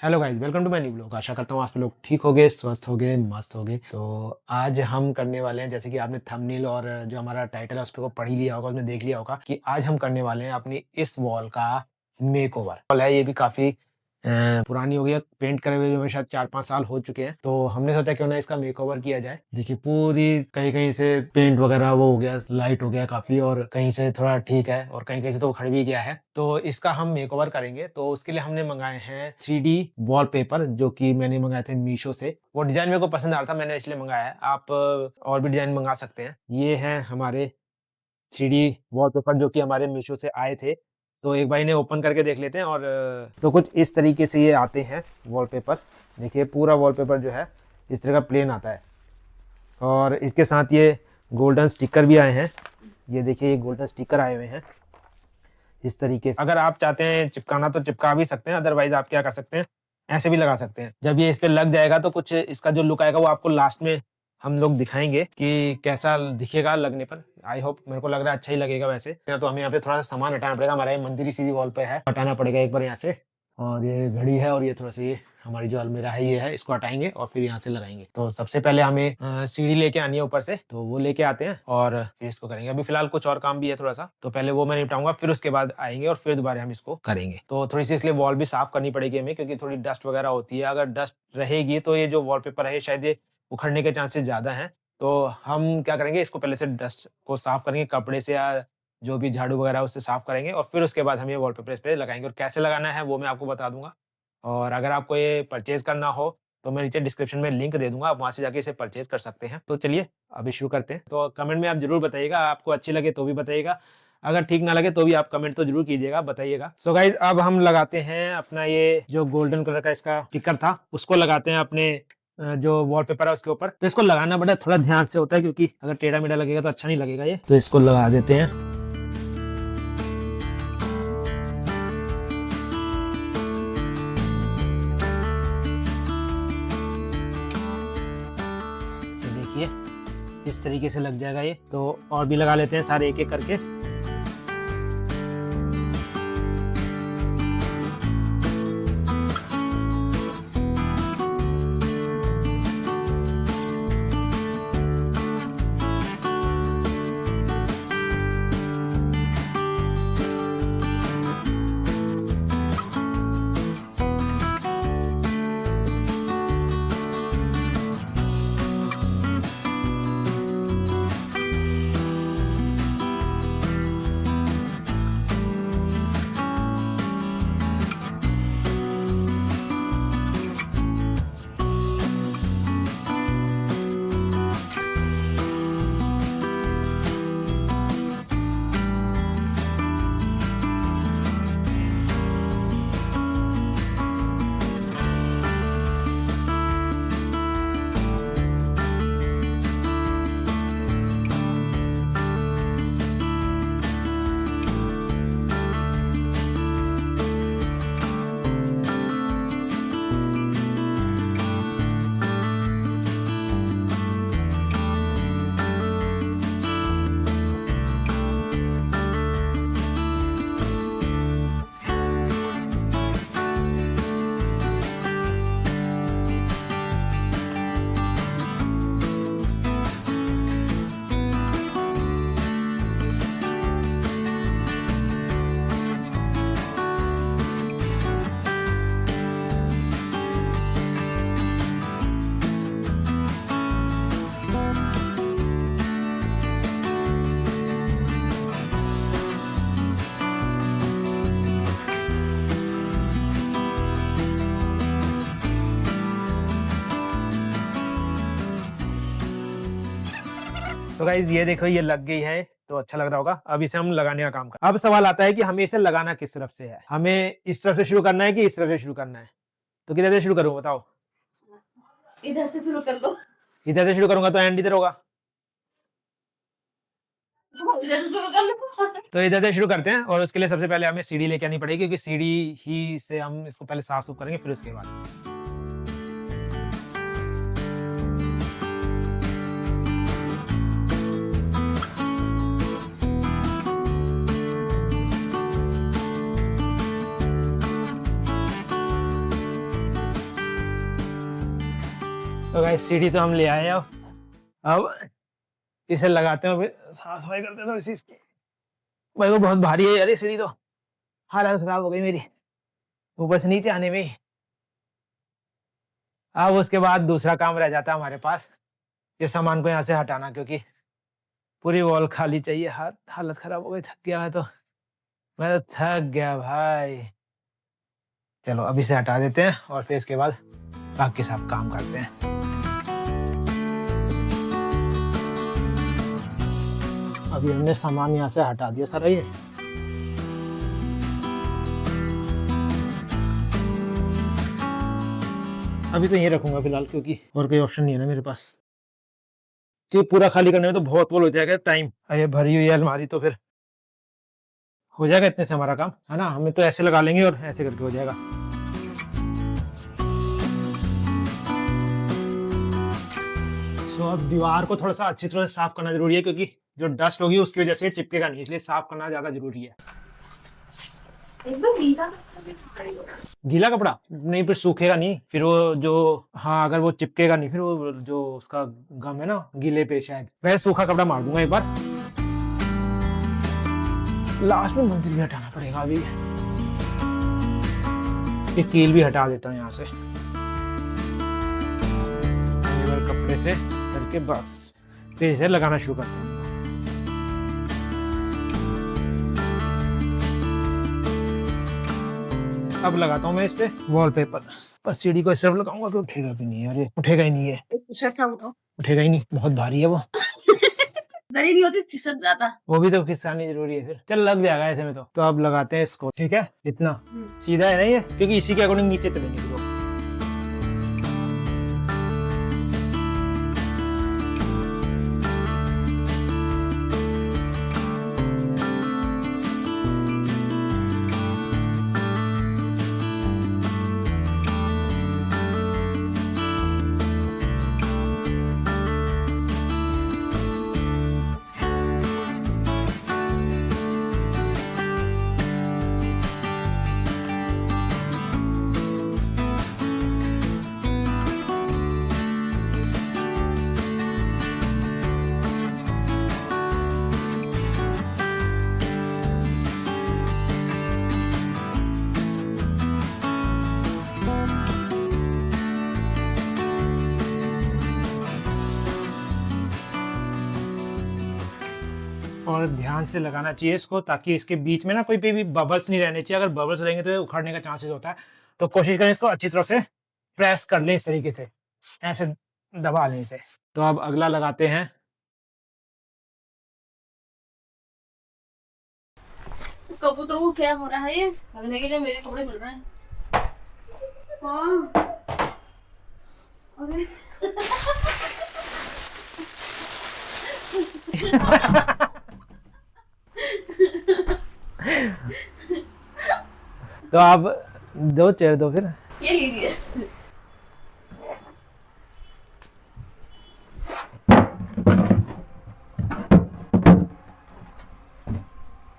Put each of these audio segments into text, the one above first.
Hello guys, welcome to my new blog. आशा करता हूँ आप लोग ठीक होगे, स्वस्थ होगे, मस्त होगे। तो आज हम करने वाले हैं, जैसे कि आपने थंबनेल और जो हमारा टाइटल है उस पे को पढ़ ही लिया होगा, उसमें देख लिया होगा कि आज हम करने वाले हैं अपनी इस वॉल का मेकओवर। वॉल है, ये भी काफी पुरानी हो गई है, पेंट करे हुए भी शायद 4-5 साल हो चुके हैं। तो हमने सोचा क्यों ना इसका मेकओवर किया जाए। देखिए पूरी कहीं कहीं से पेंट वगैरह वो हो गया, लाइट हो गया काफी, और कहीं से थोड़ा ठीक है और कहीं कहीं से तो उखड़ भी गया है। तो इसका हम मेकओवर करेंगे। तो उसके लिए हमने मंगाए हैं 3D वॉलपेपर, जो कि मैंने मंगाए थे मीशो से। वो डिजाइन मेरे को पसंद आ रहा था, मैंने इसलिए मंगाया है। आप और भी डिजाइन मंगा सकते हैं। ये हैं हमारे 3D वॉलपेपर जो कि हमारे मीशो से आए थे। तो एक बार इन्हें ओपन करके देख लेते हैं। और तो कुछ इस तरीके से ये आते हैं वॉलपेपर। देखिए पूरा वॉलपेपर जो है इस तरह का प्लेन आता है, और इसके साथ ये गोल्डन स्टिकर भी आए हैं। ये देखिए, ये गोल्डन स्टिकर आए हुए हैं इस तरीके से। अगर आप चाहते हैं चिपकाना तो चिपका भी सकते हैं, अदरवाइज आप क्या कर सकते हैं, ऐसे भी लगा सकते हैं। जब ये इस पे लग जाएगा तो कुछ इसका जो लुक आएगा वो आपको लास्ट में हम लोग दिखाएंगे कि कैसा दिखेगा लगने पर। आई होप, मेरे को लग रहा है अच्छा ही लगेगा। वैसे तो हमें यहाँ पे थोड़ा सा सामान हटाना पड़ेगा, हमारा ये मंदिर ही सीधी वॉल पे है, हटाना पड़ेगा एक बार यहाँ से। और ये घड़ी है, और ये थोड़ा सा ये हमारी जो अलमीरा है ये है, इसको हटाएंगे और फिर यहाँ से लगाएंगे। तो सबसे पहले हमें सीढ़ी लेके आनी है ऊपर से, तो वो लेके आते हैं और फिर इसको करेंगे। अभी फिलहाल कुछ और काम भी है थोड़ा सा, तो पहले वो मैं निपटाऊंगा, फिर उसके बाद आएंगे और फिर दोबारा हम इसको करेंगे। तो थोड़ी सी इसलिए वॉल भी साफ करनी पड़ेगी हमें, क्योंकि थोड़ी डस्ट वगैरह होती है। अगर डस्ट रहेगी तो ये जो वॉलपेपर है शायद ये उखड़ने के चांसेस ज्यादा हैं। तो हम क्या करेंगे, इसको पहले से डस्ट को साफ करेंगे कपड़े से, या जो भी झाड़ू वगैरह उससे साफ करेंगे, और फिर उसके बाद हम ये वॉलपेपर इस पे लगाएंगे। और कैसे लगाना है वो मैं आपको बता दूंगा। और अगर आपको ये परचेज़ करना हो तो मैं नीचे डिस्क्रिप्शन में लिंक दे दूँगा, आप वहाँ से जाके इसे परचेज़ कर सकते हैं। तो चलिए अभी शुरू करते हैं। तो कमेंट में आप ज़रूर बताइएगा, आपको अच्छी लगे तो भी बताइएगा, अगर ठीक ना लगे तो भी आप कमेंट तो ज़रूर कीजिएगा, बताइएगा। सो गाइज़, अब हम लगाते हैं अपना ये जो गोल्डन कलर का इसका स्टिकर था, उसको लगाते हैं अपने जो वॉलपेपर है उसके ऊपर। तो इसको लगाना बड़ा थोड़ा ध्यान से होता है, क्योंकि अगर टेढ़ा-मेढ़ा लगेगा तो अच्छा नहीं लगेगा ये। तो इसको लगा देते हैं। तो देखिए इस तरीके से लग जाएगा ये। तो और भी लगा लेते हैं सारे एक एक करके। तो गाइज ये देखो, ये लग गई है, तो अच्छा लग रहा होगा। अब इसे हम लगाने का काम कर। अब सवाल आता है कि हमें इसे लगाना किस तरफ से है, हमें इस तरफ से शुरू करना है कि इस तरफ से शुरू करना है। तो किधर से शुरू करूँ बताओ? इधर से शुरू कर लो। इधर से शुरू करूंगा तो एंड इधर होगा। इधर से शुरू कर लो। तो इधर से शुरू करते हैं, और उसके लिए सबसे पहले हमें सीढ़ी लेके आनी पड़ेगी, क्योंकि सीढ़ी ही से हम इसको पहले साफ सुफ करेंगे, फिर उसके बाद। तो गाइस सीढ़ी तो हम ले आए अब इसे लगाते हैं, फिर साफ सफाई करते हैं थोड़ी सी इसकी। भाई वो बहुत भारी है यार ये सीढ़ी, तो हालत खराब हो गई मेरी ऊपर से नीचे आने में ही। अब उसके बाद दूसरा काम रह जाता है हमारे पास, ये सामान को यहाँ से हटाना, क्योंकि पूरी वॉल खाली चाहिए। हालत खराब हो गई, थक गया मैं तो थक गया भाई। चलो अब इसे हटा देते हैं और फिर इसके बाद बाकी सब काम करते हैं। अभी हमने सामान यहाँ से हटा दिया सारा ये। अभी तो यहीं रखूंगा फिलहाल, क्योंकि और कोई ऑप्शन नहीं है ना मेरे पास। तो पूरा खाली करने में तो बहुत बोल हो जाएगा टाइम। ये भरी हुई है अलमारी, तो फिर हो जाएगा इतने से हमारा काम, है ना। हमें तो ऐसे लगा लेंगे और ऐसे करके हो जाएगा। तो अब दीवार को थोड़ा सा अच्छी तरह से साफ करना जरूरी है, क्योंकि जो डस्ट होगी उसकी वजह से चिपकेगा नहीं, इसलिए साफ करना ज्यादा जरूरी है। एकदम गीला कपड़ा नहीं, फिर सूखेगा नहीं, फिर वो जो, हाँ अगर वो चिपकेगा नहीं, फिर वो जो उसका गम है ना गीले पे, शायद वैसे सूखा कपड़ा मार दूंगा एक बार। लास्ट में मंदिर भी हटाना पड़ेगा अभी। ये कील भी हटा देता हूँ यहाँ से कपड़े से करके, बस फिर इसे लगाना शुरू करता हूँ। अब लगाता हूँ मैं इस पे वॉलपेपर, पर सीढ़ी को इस तरफ लगाऊंगा तो उठेगा भी नहीं है। अरे उठेगा ही नहीं है, उठेगा ही नहीं, बहुत भारी है वो। दरी नहीं होती, खिसक जाता। वो भी तो खिसकानी जरूरी है, फिर चल लग जाएगा ऐसे में। तो अब लगाते हैं इसको, ठीक है। इतना सीधा है ना ये, क्योंकि इसी के अकॉर्डिंग नीचे चलेंगे फिर वो। और ध्यान से लगाना चाहिए इसको, ताकि इसके बीच में ना कोई भी बबल्स नहीं रहने चाहिए। अगर बबल्स रहेंगे तो ये उखड़ने का चांसेस होता है। तो कोशिश करें इसको अच्छी तरह से प्रेस कर लें, इस तरीके से ऐसे दबा लें इसे। तो अब अगला लगाते हैं। कबूतरों को क्या हो रहा है, ये लगने के लिए मेरे कपड़े मिल रहे हैं। हाँ। अरे तो आप दो चेयर दो फिर। ये लीजिए।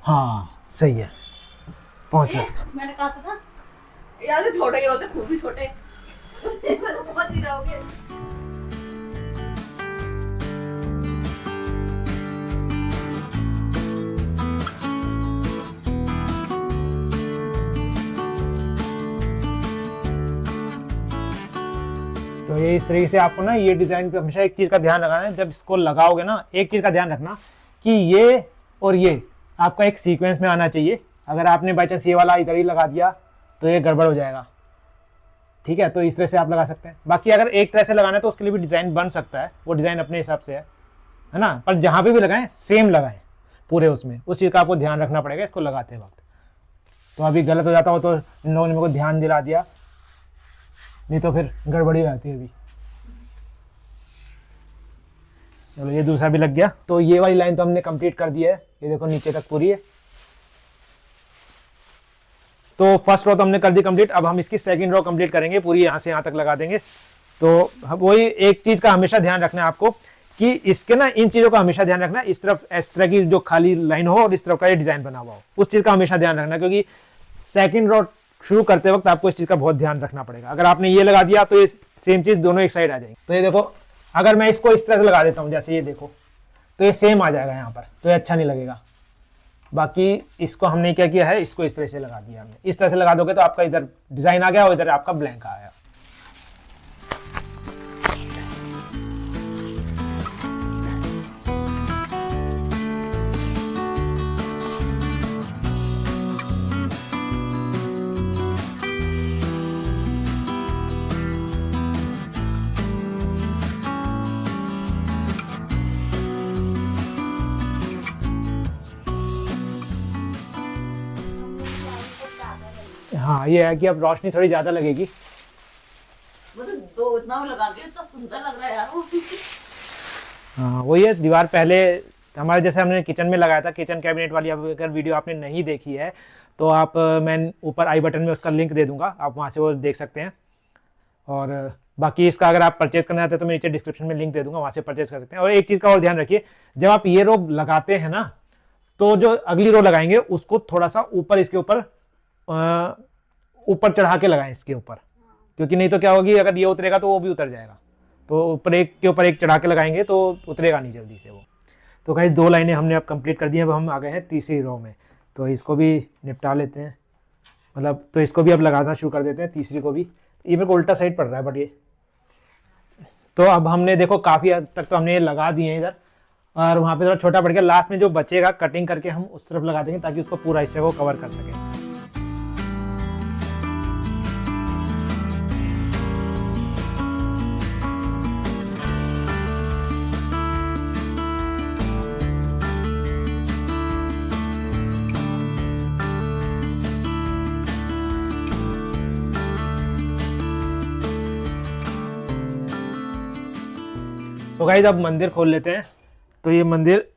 हाँ सही है, पहुंचा। मैंने कहा था याद है, छोटे ही होते, खूब भी छोटे। पहुंच ही रहोगे। तो ये इस तरीके से आपको ना ये डिजाइन पे हमेशा एक चीज का ध्यान रखना है। जब इसको लगाओगे ना, एक चीज का ध्यान रखना कि ये और ये आपका एक सीक्वेंस में आना चाहिए। अगर आपने बाई चांस ये वाला इधर ही लगा दिया तो ये गड़बड़ हो जाएगा, ठीक है। तो इस तरह से आप लगा सकते हैं। बाकी अगर एक तरह से लगाना है तो उसके लिए भी डिजाइन बन सकता है, वो डिजाइन अपने हिसाब से है ना। पर जहां पे भी लगाएं सेम लगाएं पूरे, उसमें उस चीज का आपको ध्यान रखना पड़ेगा इसको लगाते वक्त। तो अभी गलत हो जाता हो तो इन लोगों ने मेरे को ध्यान दिला दिया, नहीं तो फिर गड़बड़ी हो जाती है अभी। चलो ये दूसरा भी लग गया। तो ये वाली लाइन तो हमने कंप्लीट कर दी है, ये देखो नीचे तक पूरी है। तो फर्स्ट रो तो हमने कर दी कंप्लीट। अब हम इसकी सेकंड रो कंप्लीट करेंगे, पूरी यहाँ से यहाँ तक लगा देंगे। तो वही एक चीज का हमेशा ध्यान रखना है आपको कि इसके ना इन चीजों का हमेशा ध्यान रखना, इस तरफ इस तरह की जो खाली लाइन हो और इस तरफ का ये डिजाइन बना हुआ हो, उस चीज का हमेशा ध्यान रखना। क्योंकि सेकंड रो शुरू करते वक्त आपको इस चीज का बहुत ध्यान रखना पड़ेगा। अगर आपने ये लगा दिया तो ये सेम चीज़ दोनों एक साइड आ जाएंगी। तो ये देखो, अगर मैं इसको इस तरह से लगा देता हूँ, जैसे ये देखो, तो ये सेम आ जाएगा यहाँ पर, तो ये अच्छा नहीं लगेगा। बाकी इसको हमने क्या किया है, इसको इस तरह से लगा दिया हमने। इस तरह से लगा दोगे तो आपका इधर डिज़ाइन आ गया और इधर आपका ब्लैंक आ गया। हाँ, ये है कि अब रोशनी थोड़ी ज़्यादा लगेगी। मतलब दो इतना लगा के इतना सुंदर लग रहा है यार वो। हाँ, वही है, दीवार पहले हमारे जैसे हमने किचन में लगाया था, किचन कैबिनेट वाली। अब अगर वीडियो आपने नहीं देखी है तो आप मैं ऊपर आई बटन में उसका लिंक दे दूंगा, आप वहाँ से वो देख सकते हैं। और बाकी इसका अगर आप परचेज करना चाहते हैं तो मैं नीचे डिस्क्रिप्शन में लिंक दे दूंगा, वहाँ से परचेज कर सकते हैं। और एक चीज़ का और ध्यान रखिए, जब आप ये रो लगाते हैं ना, तो जो अगली रो लगाएंगे उसको थोड़ा सा ऊपर, इसके ऊपर चढ़ा के लगाएं इसके ऊपर, क्योंकि नहीं तो क्या होगी, अगर ये उतरेगा तो वो भी उतर जाएगा। तो ऊपर एक के ऊपर एक चढ़ा के लगाएंगे तो उतरेगा नहीं जल्दी से वो। तो गाइस 2 लाइनें हमने अब कंप्लीट कर दी हैं। अब हम आ गए हैं तीसरी रो में, तो इसको भी निपटा लेते हैं, मतलब तो इसको भी अब लगाना शुरू कर देते हैं, तीसरी को भी। ये मेरे को उल्टा साइड पड़ रहा है बट ये, तो अब हमने देखो काफ़ी हद तक तो हमने ये लगा दिए हैं इधर, और वहाँ पे थोड़ा छोटा पड़ गया। लास्ट में जो बचेगा कटिंग करके हम उस तरफ लगा देंगे ताकि उसको पूरा हिस्से को कवर कर सकें। तो गाइस अब मंदिर खोल लेते हैं। तो ये मंदिर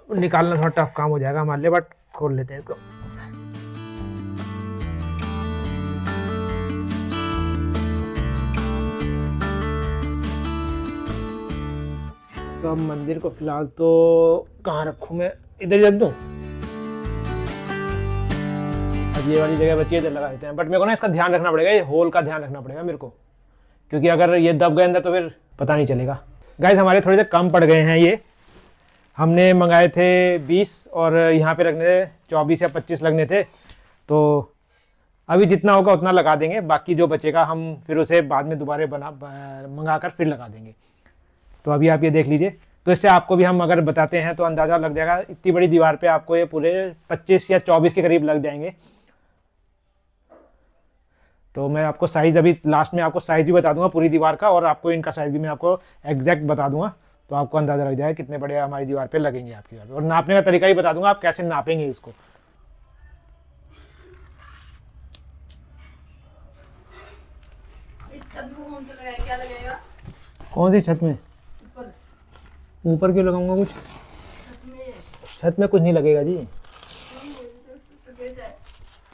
निकालना थोड़ा टफ काम हो जाएगा हमारे लिए, बट खोल लेते हैं इसको। तो अब मंदिर को फिलहाल तो कहाँ रखूँ मैं, इधर ही रख दूँ। अब ये वाली जगह बची है, इधर लगा देते हैं। बट मेरे को ना इसका ध्यान रखना पड़ेगा, ये होल का ध्यान रखना पड़ेगा मेरे को, क्योंकि अगर ये दब गए अंदर तो फिर पता नहीं चलेगा। गाइस हमारे थोड़े से कम पड़ गए हैं ये, हमने मंगाए थे 20 और यहाँ पे रखने थे 24 या 25 लगने थे। तो अभी जितना होगा उतना लगा देंगे, बाकी जो बचेगा हम फिर उसे बाद में दोबारा मंगा कर फिर लगा देंगे। तो अभी आप ये देख लीजिए, तो इससे आपको भी हम अगर बताते हैं तो अंदाज़ा लग जाएगा। इतनी बड़ी दीवार पे आपको ये पूरे 25 या 24 के करीब लग जाएंगे। तो मैं आपको साइज़ अभी लास्ट में आपको साइज़ भी बता दूंगा पूरी दीवार का, और आपको इनका साइज़ भी मैं आपको एग्जैक्ट बता दूंगा, तो आपको अंदाज़ा लग जाएगा कितने बड़े हमारी दीवार पे लगेंगे आपकी दीवार। और नापने का तरीका ही बता दूंगा, आप कैसे नापेंगे इसको। क्या लगेगा? कौन सी छत में? ऊपर क्यों लगाऊंगा कुछ? छत में कुछ नहीं लगेगा जी।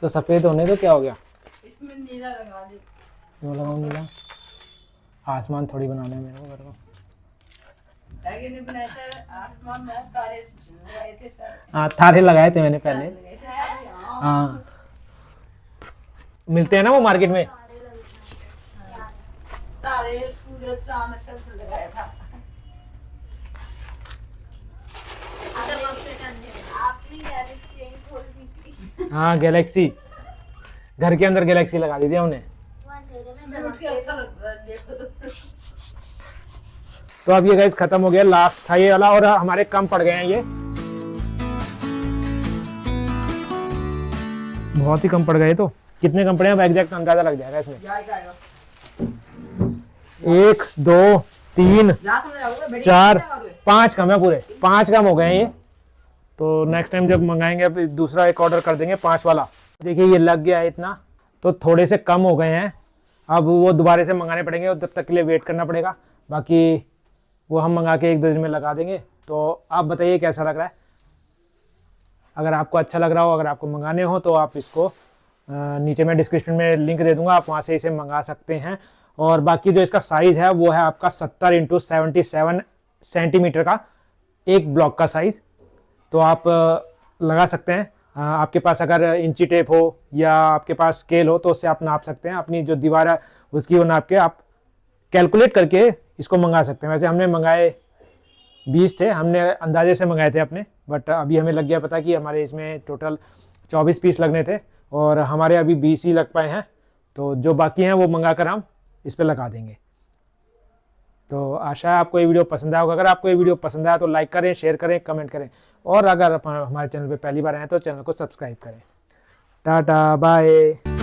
तो सफ़ेद होने तो क्या हो गया, इसमें नीला लगा दे। क्यों लगाऊं नीला? आसमान थोड़ी बनाना है मेरे को घर को। आसमान में तारे लगाए थे। हाँ, तारे लगाए थे मैंने पहले। हाँ, मिलते हैं ना वो मार्केट में। तारे सूरज चांद सब लगाया था। हाँ, गैलेक्सी, घर के अंदर गैलेक्सी लगा दी थी हमने। तो अब ये गाइस खत्म हो गया, लास्ट था ये वाला, और हमारे कम पड़ गए हैं ये, बहुत ही कम पड़ गए। तो कितने कम पड़े हैं अब एग्जैक्ट अंदाजा लग जाएगा इसमें। 1 2 3 4 5 कम है, पूरे 5 कम हो गए हैं ये। तो नेक्स्ट टाइम जब मंगाएंगे अब दूसरा एक ऑर्डर कर देंगे 5 वाला। देखिए ये लग गया है इतना, तो थोड़े से कम हो गए हैं। अब वो दोबारा से मंगाने पड़ेंगे और तब तक के लिए वेट करना पड़ेगा। बाकी वो हम मंगा के 1-2 दिन में लगा देंगे। तो आप बताइए कैसा लग रहा है। अगर आपको अच्छा लग रहा हो, अगर आपको मंगाने हो तो आप इसको नीचे मैं डिस्क्रिप्शन में लिंक दे दूंगा, आप वहाँ से इसे मंगा सकते हैं। और बाकी जो इसका साइज़ है वो है आपका 70 × 77 सेंटीमीटर का एक ब्लॉक का साइज़। तो आप लगा सकते हैं। आपके पास अगर इंची टेप हो या आपके पास स्केल हो तो उससे आप नाप सकते हैं। अपनी जो दीवार है उसकी वो नाप के आप कैलकुलेट करके इसको मंगा सकते हैं। वैसे हमने मंगाए 20 थे, हमने अंदाजे से मंगाए थे अपने, बट अभी हमें लग गया पता कि हमारे इसमें टोटल 24 पीस लगने थे और हमारे अभी 20 ही लग पाए हैं। तो जो बाकी हैं वो मंगा कर हम इस पर लगा देंगे। तो आशा है आपको ये वीडियो पसंद आया होगा। अगर आपको ये वीडियो पसंद आया तो लाइक करें, शेयर करें, कमेंट करें, और अगर आप हमारे चैनल पे पहली बार आए तो चैनल को सब्सक्राइब करें। Tata bye.